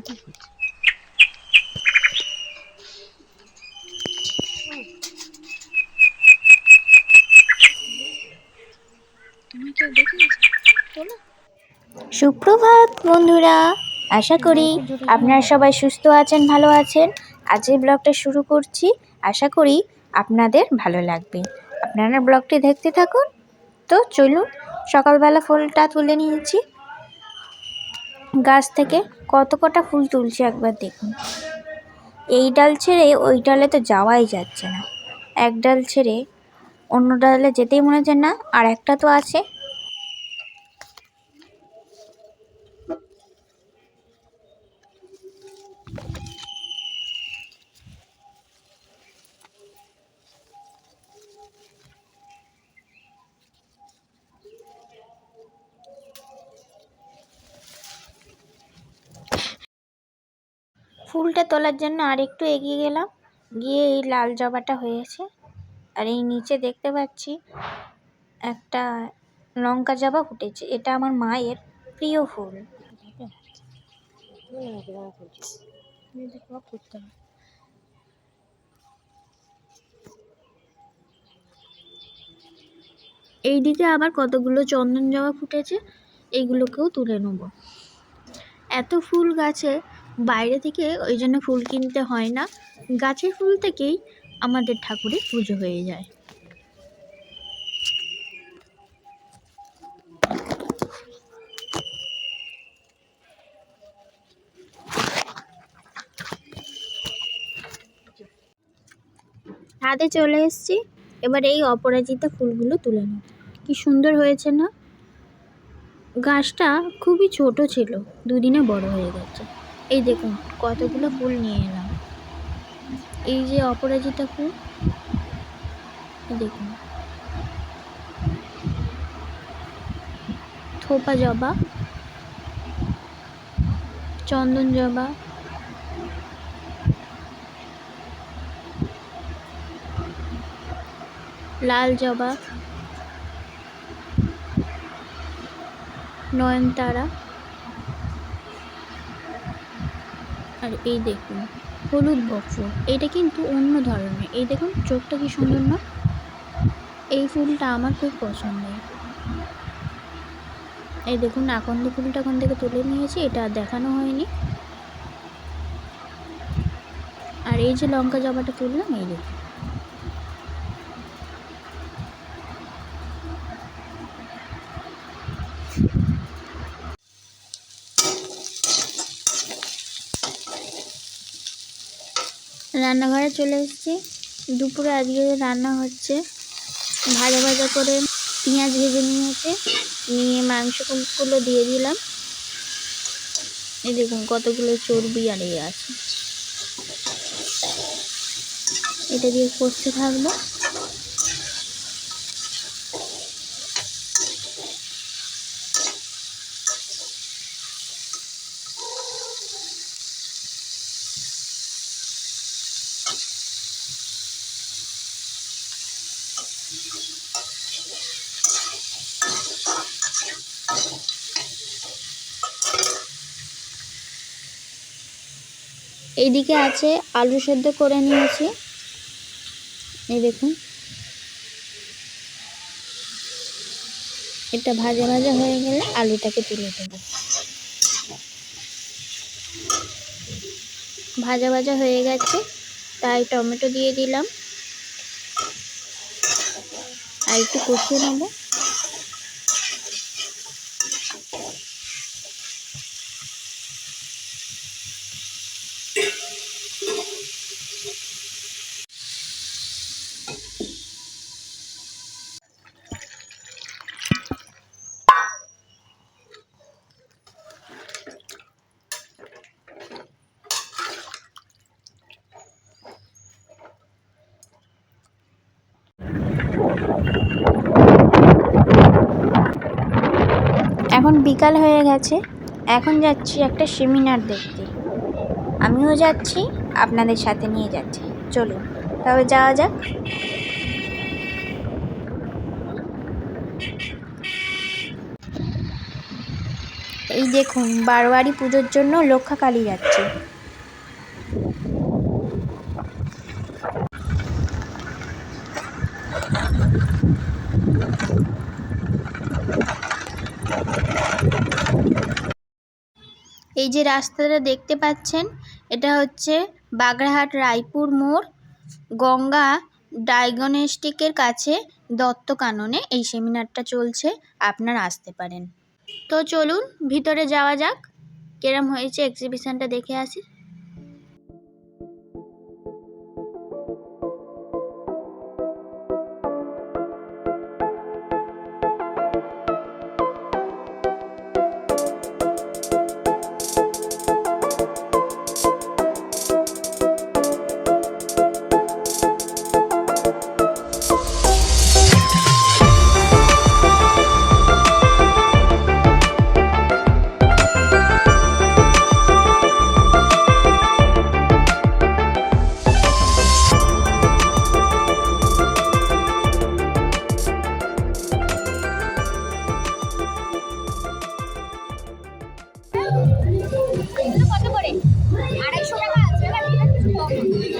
মাথা ঘুরছে। তুমি কেউ দেখে গেছো? চলো। সুপ্রভাত বন্ধুরা, আশা করি আপনারা সবাই সুস্থ আছেন, ভালো আছেন। আজকের ব্লগটা শুরু করছি, আশা করি আপনাদের ভালো লাগবে। আপনারা ব্লগটি দেখতে থাকুন। তো চলুন, সকালবেলা ফুলটা তুলে নিয়েছি গাছ থেকে। কত কটা ফুল তুলছি একবার দেখুন। এই ডাল ছেড়ে ওই ডালে তো যাওয়াই যাচ্ছে না, এক ডাল ছেড়ে অন্য ডালে যেতেই মনে হচ্ছে না, আর একটা তো আছে। ফুলটা তোলার জন্য আর একটু এগিয়ে গেলাম, গিয়ে এই লাল জবাটা হয়েছে। আর এই নিচে দেখতে পাচ্ছি একটা লঙ্কা জবা ফুটেছে। এটা আমার মায়ের প্রিয় ফুল। এইদিকে আবার কতগুলো চন্দন জবা ফুটেছে, এইগুলোকেও তুলে নেব। এত ফুল গাছে বাইরে থেকে, ওই জন্য ফুল কিনতে হয় না, গাছের ফুল থেকেই আমাদের ঠাকুরের পুজো হয়ে যায়। ছাদে চলে এসেছি, এবার এই অপরাজিতা ফুলগুলো তুলে নেব। কি সুন্দর হয়েছে না? গাছটা খুবই ছোট ছিল, দুদিনে বড় হয়ে গেছে। এই দেখুন কতগুলো ফুল নিয়ে এলাম। এই যে অপরাজিতা ফুল, দেখুন থোপা জবা, চন্দন জবা, লাল জবা, নয়নতারা, আর এই দেখুন হলুদ বকফুল। এটা কিন্তু অন্য ধরনের। এই দেখুন চোখটা কি সুন্দর না? এই ফুলটা আমার খুব পছন্দের। এই দেখুন আকন্দ ফুলটা ওখান থেকে তুলে নিয়েছি, এটা আর দেখানো হয়নি। আর এই যে লঙ্কা জবাটা তুললাম, এই দেখুন। রান্নাঘরে চলে এসেছি। দুপুরে আজকে রান্না হচ্ছে, ভাজা ভাজা করে পেঁয়াজ ভেজে নিয়েছে, নিয়ে মাংসগুলো দিয়ে দিলাম। এই দেখুন কতগুলো চর্বি আর এই আছে, এটা দিয়ে কষতে থাকবো। এইদিকে আছে আলু সেদ্ধ করে নিয়েছি। এই দেখুন এটা ভাজা ভাজা হয়ে গেলে আলুটাকে তুলে দেবো। ভাজা ভাজা হয়ে গেছে, তাই টমেটো দিয়ে দিলাম আর একটু কষিয়ে নেবো। এখন বিকাল হয়ে গেছে, এখন যাচ্ছি একটা সেমিনার দেখতে। আমিও যাচ্ছি, আপনাদের সাথে নিয়ে যাচ্ছি। চলুন তবে যাওয়া যাক। এই দেখুন বারোয়ারি পুজোর জন্য লক্ষাকালী যাচ্ছে। এই যে রাস্তাটা দেখতে পাচ্ছেন, এটা হচ্ছে বাগড়াহাট রায়পুর মোড়, গঙ্গা ডায়াগনস্টিকের কাছে দত্ত কাননে এই সেমিনারটা চলছে, আপনারা আসতে পারেন। তো চলুন ভিতরে যাওয়া যাক, কেরম হয়েছে এক্সিবিশনটা দেখে আসি। কত করে? 250 টাকা আছে, এবার এটা কিছু কম হবে।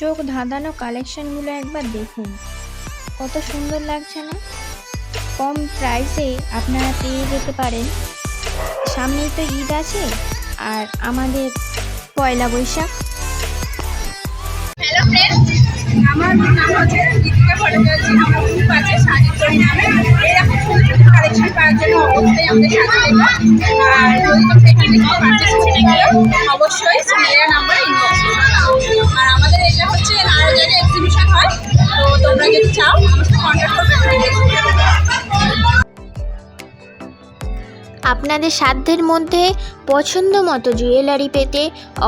চোখ ধাঁধানো কালেকশনগুলো একবার দেখুন, কত সুন্দর লাগছে না? কম প্রাইসে আপনারা পেয়ে যেতে পারেন। সামনেই তো ঈদ আছে আর আমাদের পয়লা বৈশাখ। হ্যালো ফ্রেন্ড, আমার নাম হচ্ছে দীপিকা ভট্টাচার্য। আমার গ্রুপ আছে শাড়ির তৈরি নামে। এরকম সুন্দর সুন্দর কালেকশন পাওয়ার জন্য অবশ্যই আমাদের সাথে দেখো। আর যদি তোমরা এখান থেকে পারচেস করতে গেলে অবশ্যই স্ক্রিনের নাম্বারে ইনবক্স করো। আর আমাদের এটা হচ্ছে আরও জায়গায় এক্সিবিশন হয়, তো তোমরা যদি চাও আমার সাথে কন্ট্যাক্ট করবে। আপনাদের সাধ্যের মধ্যে পছন্দ মতো জুয়েলারি পেতে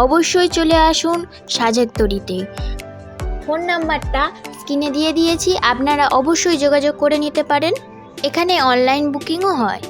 অবশ্যই চলে আসুন সাজের তরীতে। ফোন নাম্বারটা স্ক্রিনে দিয়ে দিয়েছি, আপনারা অবশ্যই যোগাযোগ করে নিতে পারেন। এখানে অনলাইন বুকিংও হয়।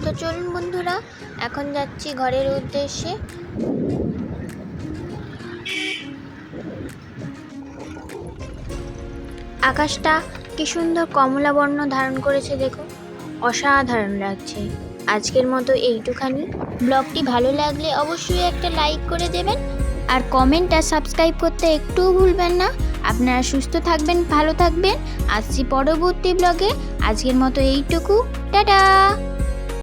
তো চলুন বন্ধুরা, এখন যাচ্ছি ঘরের উদ্দেশ্যে। আকাশটা কি সুন্দর কমলা বর্ণ ধারণ করেছে দেখুন, অসাধারণ লাগছে। আজকের মতো এইটুখানি। ব্লগটি ভালো লাগলে অবশ্যই একটা লাইক করে দেবেন আর কমেন্ট আর সাবস্ক্রাইব করতে একটুও ভুলবেন না। আপনারা সুস্থ থাকবেন, ভালো থাকবেন। আসছি পরবর্তী ব্লগে। আজকের মতো এইটুকু, টাটা।